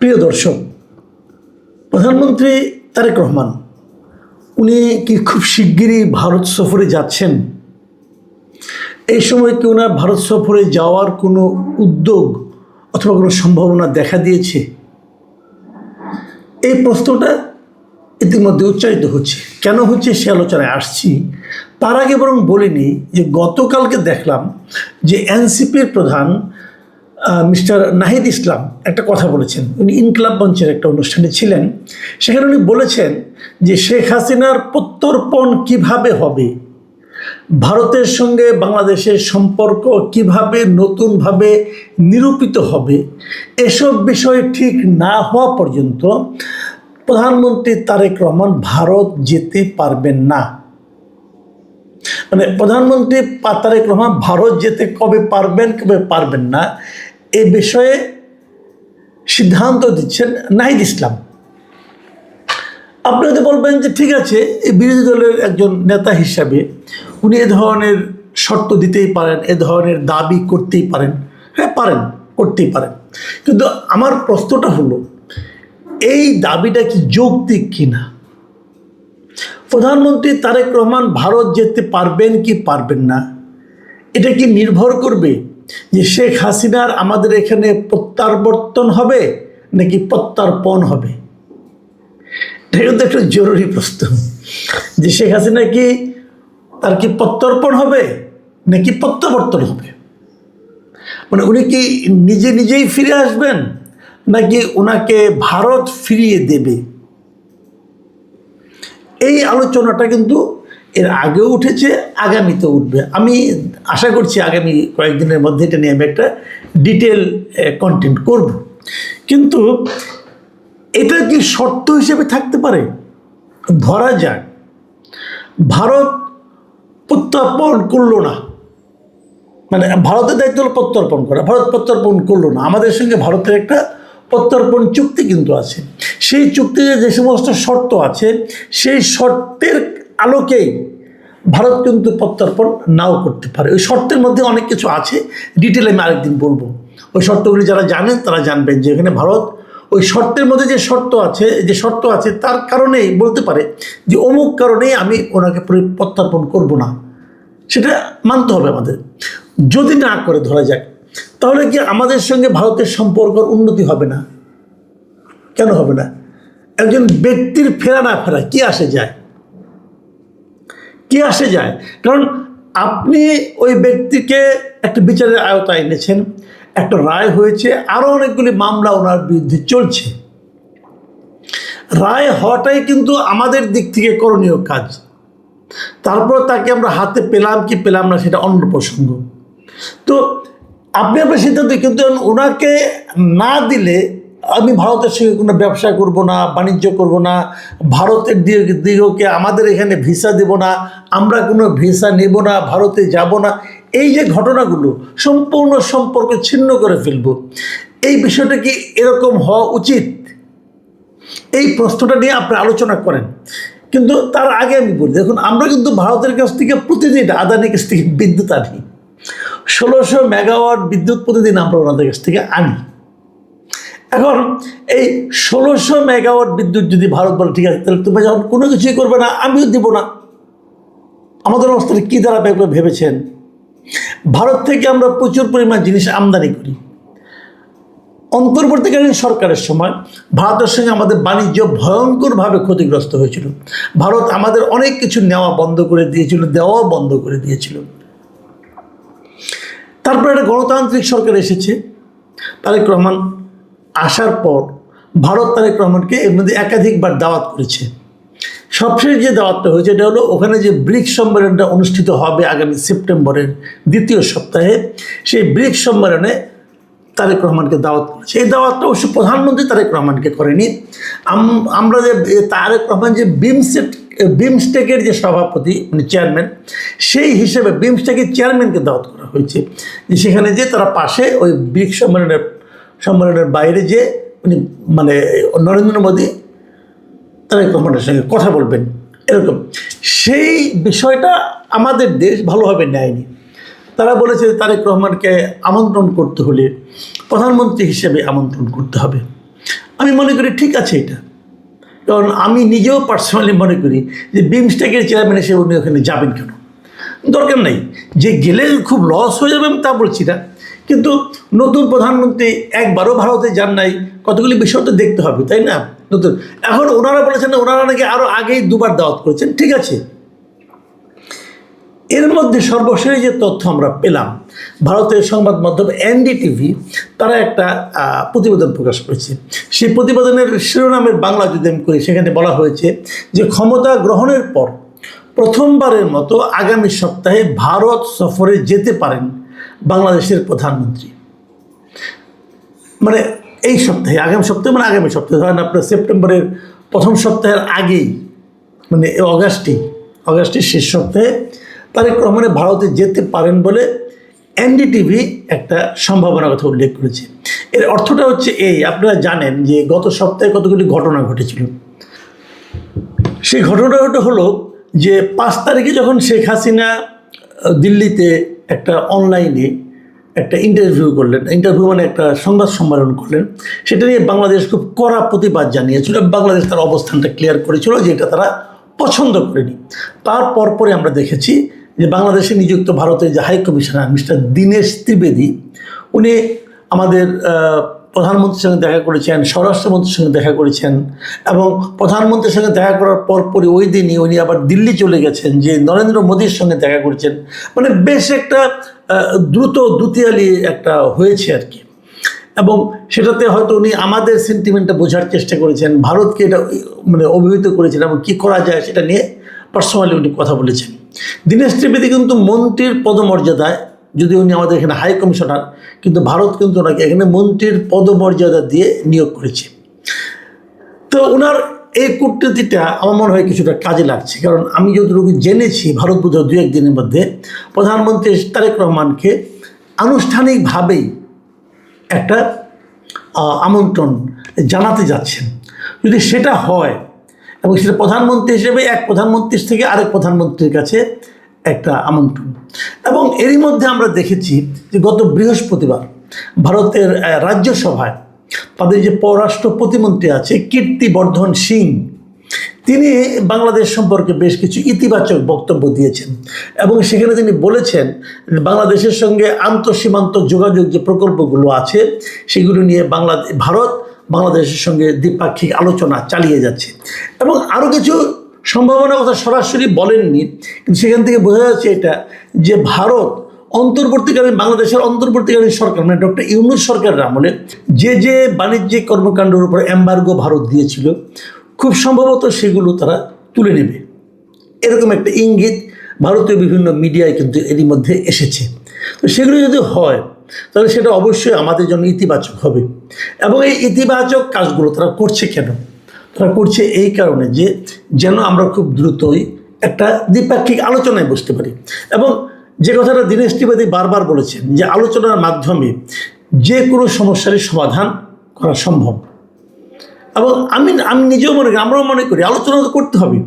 প্রিয় দর্শক, প্রধানমন্ত্রী তারেক রহমান উনি কি খুব শিগগিরই ভারত সফরে যাচ্ছেন? এই সময় কি ওনার ভারত সফরে যাওয়ার কোনো উদ্যোগ অথবা কোনো সম্ভাবনা দেখা দিয়েছে? এই প্রশ্নটা ইতিমধ্যে উচ্চারিত হচ্ছে। কেন হচ্ছে সে আলোচনায় আসছি। তার আগে বরং বলিনি যে গতকালকে দেখলাম যে এনসিপির প্রধান মিস্টার নাহিদ ইসলাম একটা কথা বলেছেন। উনি ইনকলাব মঞ্চের একটা অনুষ্ঠানে ছিলেন। সেখানে উনি বলেছেন যে শেখ হাসিনার প্রত্যর্পণ কিভাবে হবে, ভারতের সঙ্গে বাংলাদেশের সম্পর্ক কিভাবে নতুনভাবে নিরূপিত হবে, এসব বিষয় ঠিক না হওয়া পর্যন্ত প্রধানমন্ত্রী তারেক রহমান ভারত যেতে পারবেন না। মানে প্রধানমন্ত্রী তারেক রহমান ভারত যেতে কবে পারবেন কবে পারবেন না এই বিষয়ে সিদ্ধান্ত দিচ্ছেন নাহিদ ইসলাম। আপনি হয়তো বলবেন যে ঠিক আছে, এই বিরোধী দলের একজন নেতা হিসাবে উনি এ ধরনের শর্ত দিতেই পারেন, এ ধরনের দাবি করতেই পারেন। হ্যাঁ, পারেন, করতেই পারেন। কিন্তু আমার প্রশ্নটা হলো, এই দাবিটা কি যৌক্তিক কিনা? প্রধানমন্ত্রী তারেক রহমান ভারত যেতে পারবেন কি পারবেন না, এটা কি নির্ভর করবে যে শেখ হাসিনার আমাদের এখানে প্রত্যাবর্তন হবে নাকি প্রত্যার্পণ হবে? এটা কিন্তু একটা জরুরি প্রশ্ন, যে শেখ হাসিনা কি তার কি প্রত্যর্পণ হবে নাকি প্রত্যাবর্তন হবে। মানে উনি কি নিজেই ফিরে আসবেন নাকি ওনাকে ভারত ফিরিয়ে দেবে? এই আলোচনাটা কিন্তু এর আগেও উঠেছে, আগামীতে উঠবে। আমি আশা করছি আগামী কয়েকদিনের মধ্যে এটা নিয়ে আমি একটা ডিটেল কন্টেন্ট করব। কিন্তু এটা কি শর্ত হিসেবে থাকতে পারে? ধরা যাক ভারত প্রত্যর্পণ করলো না, মানে ভারতের দায়িত্ব হলো প্রত্যর্পণ করা, ভারত প্রত্যর্পণ করলো না। আমাদের সঙ্গে ভারতের একটা প্রত্যর্পণ চুক্তি কিন্তু আছে। সেই চুক্তিতে যে সমস্ত শর্ত আছে, সেই শর্তের আলোকেই ভারত কিন্তু প্রত্যর্পণ নাও করতে পারে। ওই শর্তের মধ্যে অনেক কিছু আছে, ডিটেলে আমি আরেকদিন বলবো। ওই শর্তগুলি যারা জানেন তারা জানবেন যে এখানে ভারত ওই শর্তের মধ্যে যে শর্ত আছে তার কারণেই বলতে পারে যে অমুক কারণেই আমি ওনাকে প্রত্যর্পণ করব না, সেটা মানতে হবে আমাদের। যদি না করে ধরা যাক, তাহলে কি আমাদের সঙ্গে ভারতের সম্পর্কের উন্নতি হবে না? কেন হবে না? একজন ব্যক্তির ফেরা না ফেরা কি আসে যায়? কারণ আপনি ওই ব্যক্তিকে একটা বিচারের আওতায় এনেছেন, একটা রায় হয়েছে, আরও অনেকগুলি মামলা ওনার বিরুদ্ধে চলছে। রায় হওয়াটাই কিন্তু আমাদের দিক থেকে করণীয় কাজ। তারপর তাকে আমরা হাতে পেলাম কি পেলাম না সেটা অন্য প্রসঙ্গ। তো আপনি আপনার সিদ্ধান্ত, কিন্তু ওনাকে না দিলে আমি ভারতের সঙ্গে কোনো ব্যবসা করব না, বাণিজ্য করব না, ভারতের দিগকে আমাদের এখানে ভিসা দেব না, আমরা কোনো ভিসা নেব না, ভারতে যাব না, এই যে ঘটনাগুলো সম্পূর্ণ সম্পর্ক ছিন্ন করে ফেলব, এই বিষয়টা কি এরকম হওয়া উচিত? এই প্রশ্নটা নিয়ে আপনি আলোচনা করেন। কিন্তু তার আগে আমি বলি, দেখুন আমরা কিন্তু ভারতের কাছ থেকে প্রতিদিন আদানির কাছ থেকে বিদ্যুৎ আনি, 1600 মেগাওয়াট বিদ্যুৎ প্রতিদিন আমরা ওনাদের কাছ থেকে আনি। এখন এই 1600 মেগাওয়াট বিদ্যুৎ যদি ভারত বলে ঠিক আছে, তাহলে তুমি যখন কোনো কিছুই করবে না, আমিও দিব না, আমাদের অবস্থাটা কী দাঁড়াবে একবার ভেবেছেন? ভারত থেকে আমরা প্রচুর পরিমাণ জিনিস আমদানি করি। অন্তর্বর্তীকালীন সরকারের সময় ভারতের সঙ্গে আমাদের বাণিজ্য ভয়ঙ্করভাবে ক্ষতিগ্রস্ত হয়েছিল। ভারত আমাদের অনেক কিছু নেওয়া বন্ধ করে দিয়েছিল, দেওয়াও বন্ধ করে দিয়েছিল। তারপর একটা গণতান্ত্রিক সরকার এসেছে, তারেক রহমান আসার পর ভারত তারেক রহমানকে এর মধ্যে একাধিকবার দাওয়াত করেছে। সবশেষ যে দাওয়াতটা হয়েছে এটা হলো ওখানে যে ব্রিক্স সম্মেলনটা অনুষ্ঠিত হবে আগামী সেপ্টেম্বরের দ্বিতীয় সপ্তাহে, সেই ব্রিক্স সম্মেলনে তারেক রহমানকে দাওয়াত করেছে। এই দাওয়াতটা অবশ্য প্রধানমন্ত্রী তারেক রহমানকে করেনি। আমরা যে তারেক রহমান যে বিমস্টেকের যে সভাপতি মানে চেয়ারম্যান, সেই হিসেবে বিমস্টেকের চেয়ারম্যানকে দাওয়াত করা হয়েছে, যে সেখানে যে তারা পাশে ওই ব্রিক্স সম্মেলনের বাইরে যে উনি মানে নরেন্দ্র মোদী তারেক রহমানের সঙ্গে কথা বলবেন, এরকম সেই বিষয়টা আমাদের দেশ ভালোভাবে নেয়নি। তারা বলেছে তারেক রহমানকে আমন্ত্রণ করতে হলে প্রধানমন্ত্রী হিসেবে আমন্ত্রণ করতে হবে। আমি মনে করি ঠিক আছে এটা, কারণ আমি নিজেও পার্সোনালি মনে করি যে বিমস্টেকের চেয়ারম্যান হিসেবে উনি ওখানে যাবেন কেন, দরকার নেই। যে গেলে খুব লস হয়ে যাবে আমি তা বলছি না, কিন্তু নতুন প্রধানমন্ত্রী একবারও ভারতে যান নাই, কতগুলি বিষয় তো দেখতে হবে, তাই না? নতুন এখন ওনারা বলেছেন ওনারা নাকি আরও আগেই 2বার দাওয়াত করেছেন, ঠিক আছে। এর মধ্যে সর্বশেষ যে তথ্য আমরা পেলাম, ভারতের সংবাদ মাধ্যম এনডিটিভি তারা একটা প্রতিবেদন প্রকাশ করেছে। সেই প্রতিবেদনের শিরোনামের বাংলা যদি আমি করি, সেখানে বলা হয়েছে যে ক্ষমতা গ্রহণের পর প্রথমবারের মতো আগামী সপ্তাহে ভারত সফরে যেতে পারেন বাংলাদেশের প্রধানমন্ত্রী। মানে এই সপ্তাহে, আগামী সপ্তাহে মানে আগামী সপ্তাহে, ধরেন আপনার সেপ্টেম্বরের প্রথম সপ্তাহের আগেই, মানে অগাস্টের শেষ সপ্তাহে তারেক রহমান ভারতে যেতে পারেন বলে এনডিটিভি একটা সম্ভাবনার কথা উল্লেখ করেছে। এর অর্থটা হচ্ছে এই, আপনারা জানেন যে গত সপ্তাহে কতগুলি ঘটনা ঘটেছিল। সেই ঘটনাটা হলো যে 5 তারিখে যখন শেখ হাসিনা দিল্লিতে একটা অনলাইনে একটা ইন্টারভিউ মানে একটা সংবাদ সম্মেলন করলেন, সেটা নিয়ে বাংলাদেশ খুব কড়া প্রতিবাদ জানিয়েছিল। বাংলাদেশ তার অবস্থানটা ক্লিয়ার করেছিল যে এটা তারা পছন্দ করেনি। তার পরপরে আমরা দেখেছি যে বাংলাদেশে নিযুক্ত ভারতের যে high commissioner mister Dinesh Trivedi, উনি আমাদের প্রধানমন্ত্রীর সঙ্গে দেখা করেছেন, স্বরাষ্ট্রমন্ত্রীর সঙ্গে দেখা করেছেন, এবং প্রধানমন্ত্রীর সঙ্গে দেখা করার পরপরই ওই দিনই উনি আবার দিল্লি চলে গেছেন, যে নরেন্দ্র মোদীর সঙ্গে দেখা করেছেন। মানে বেশ একটা দ্রুত দুতিয়ালি একটা হয়েছে আর কি। এবং সেটাতে হয়তো উনি আমাদের সেন্টিমেন্টটা বোঝার চেষ্টা করেছেন, ভারতকে এটা মানে অভিহিত করেছেন এবং কী করা যায় সেটা নিয়ে পার্সোনালি উনি কথা বলেছেন। দীনেশ ত্রিবেদী কিন্তু মন্ত্রীর পদমর্যাদায়, যদি উনি আমাদের এখানে হাই কমিশনার, কিন্তু ভারত কিন্তু ওনাকে এখানে মন্ত্রীর পদমর্যাদা দিয়ে নিয়োগ করেছে। তো ওনার এই কূটনীতিটা আমার মনে হয় কিছুটা কাজে লাগছে, কারণ আমি যতটুকু জেনেছি ভারত বোধহয় 2-1 দিনের মধ্যে প্রধানমন্ত্রী তারেক রহমানকে আনুষ্ঠানিকভাবেই একটা আমন্ত্রণ জানাতে যাচ্ছেন। যদি সেটা হয় এবং সেটা প্রধানমন্ত্রী হিসেবে এক প্রধানমন্ত্রীর থেকে আরেক প্রধানমন্ত্রীর কাছে একটা আমন্ত্রণ। এবং এরই মধ্যে আমরা দেখেছি যে গত বৃহস্পতিবার ভারতের রাজ্যসভায় তাদের যে পররাষ্ট্র প্রতিমন্ত্রী আছে কীর্তিবর্ধন সিং, তিনি বাংলাদেশ সম্পর্কে বেশ কিছু ইতিবাচক বক্তব্য দিয়েছেন এবং সেখানে তিনি বলেছেন বাংলাদেশের সঙ্গে আন্তঃসীমান্ত যোগাযোগ যে প্রকল্পগুলো আছে সেগুলো নিয়ে ভারত বাংলাদেশের সঙ্গে দ্বিপাক্ষিক আলোচনা চালিয়ে যাচ্ছে। এবং আরও কিছু সম্ভাবনার কথা সরাসরি বলেননি, কিন্তু সেখান থেকে বোঝা যাচ্ছে এটা যে ভারত অন্তর্বর্তীকালীন বাংলাদেশের অন্তর্বর্তীকালীন সরকার মানে ডক্টর ইউনূস সরকারের আমলে যে বাণিজ্যিক কর্মকাণ্ডের উপর এম্বার্গো ভারত দিয়েছিল, খুব সম্ভবত সেগুলো তারা তুলে নেবে, এরকম একটা ইঙ্গিত ভারতীয় বিভিন্ন মিডিয়ায় কিন্তু এরই মধ্যে এসেছে। তো সেগুলো যদি হয় তাহলে সেটা অবশ্যই আমাদের জন্য ইতিবাচক হবে। এবং এই ইতিবাচক কাজগুলো তারা করছে কেন? তারা করছে এই কারণে যে যেন আমরা খুব দ্রুতই একটা দ্বিপাক্ষিক আলোচনায় বসতে পারি। এবং যে কথাটা দীনেশ ত্রিবেদী বারবার বলেছেন যে আলোচনার মাধ্যমে যে কোনো সমস্যারই সমাধান করা সম্ভব। এবং আমি নিজেও মনে করি, আমরাও মনে করি আলোচনা তো করতে হবে।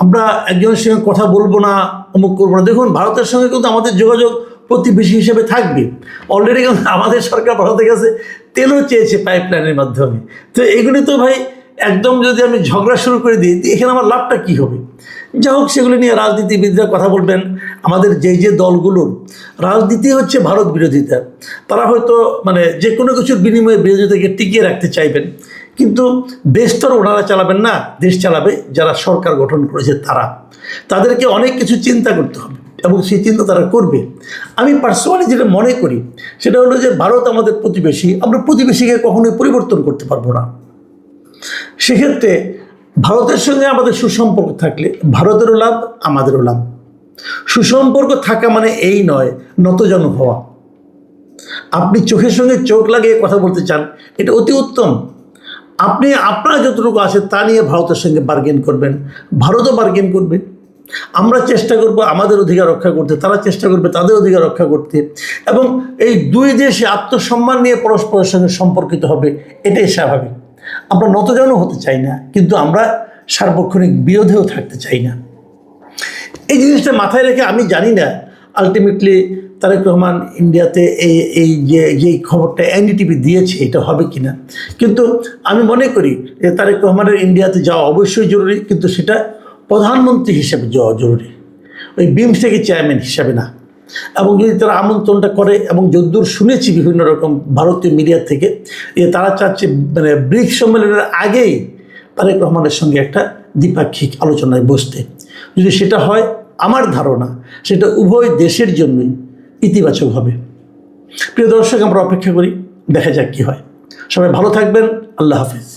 আমরা একজনের সঙ্গে কথা বলবো না, অমুক করবো না। দেখুন ভারতের সঙ্গে কিন্তু আমাদের যোগাযোগ প্রতিবেশী হিসেবে থাকবে। অলরেডি কিন্তু আমাদের সরকার ভারতের কাছে তেলও চেয়েছে পাইপলাইনের মাধ্যমে। তো এগুলি তো ভাই একদম যদি আমি ঝগড়া শুরু করে দিই, এখানে আমার লাভটা কী হবে? যা হোক, সেগুলো নিয়ে রাজনীতিবিদরা কথা বলবেন। আমাদের যে দলগুলোর রাজনীতি হচ্ছে ভারত বিরোধিতা, তারা হয়তো মানে যে কোনো কিছুর বিনিময়ে বিরোধিতাকে টিকিয়ে রাখতে চাইবেন, কিন্তু দেশ তো ওনারা চালাবেন না, দেশ চালাবে যারা সরকার গঠন করেছে তারা। তাদেরকে অনেক কিছু চিন্তা করতে হবে এবং সেই চিন্তা তারা করবে। আমি পার্সোনালি যেটা মনে করি সেটা হলো যে ভারত আমাদের প্রতিবেশী, আমরা প্রতিবেশীকে কখনোই পরিবর্তন করতে পারবো না। সেক্ষেত্রে ভারতের সঙ্গে আমাদের সুসম্পর্ক থাকলে ভারতেরও লাভ, আমাদেরও লাভ। সুসম্পর্ক থাকা মানে এই নয় নতজানু হওয়া। আপনি চোখের সঙ্গে চোখ লাগিয়ে কথা বলতে চান, এটা অতি উত্তম। আপনি আপনার যতটুকু আছে তা নিয়ে ভারতের সঙ্গে বার্গেন করবেন, ভারতও বার্গেন করবে। আমরা চেষ্টা করব আমাদের অধিকার রক্ষা করতে, তারা চেষ্টা করবে তাদের অধিকার রক্ষা করতে। এবং এই দুই দেশে আত্মসম্মান নিয়ে পরস্পরের সঙ্গে সম্পর্কিত হবে, এটাই স্বাভাবিক। আমরা নতজানু হতে চাই না, কিন্তু আমরা সার্বক্ষণিক বিরোধেও থাকতে চাই না। এই জিনিসটা মাথায় রেখে আমি জানি না আলটিমেটলি তারেক রহমান ইন্ডিয়াতে এই যেই খবরটা এনডিটিভি দিয়েছে এটা হবে কি না। কিন্তু আমি মনে করি যে তারেক রহমানের ইন্ডিয়াতে যাওয়া অবশ্যই জরুরি, কিন্তু সেটা প্রধানমন্ত্রী হিসেবে যাওয়া জরুরি, ওই বিমস্টেকের চেয়ারম্যান হিসাবে না। এবং যদি তারা আমন্ত্রণটা করে, এবং যদ্দূর শুনেছি বিভিন্ন রকম ভারতীয় মিডিয়া থেকে, যে তারা চাচ্ছে মানে ব্রিক্স সম্মেলনের আগেই তারেক রহমানের সঙ্গে একটা দ্বিপাক্ষিক আলোচনায় বসতে। যদি সেটা হয়, আমার ধারণা সেটা উভয় দেশের জন্যই ইতিবাচক হবে। প্রিয় দর্শক, আমরা অপেক্ষা করি, দেখা যাক কী হয়। সবাই ভালো থাকবেন। আল্লাহ হাফিজ।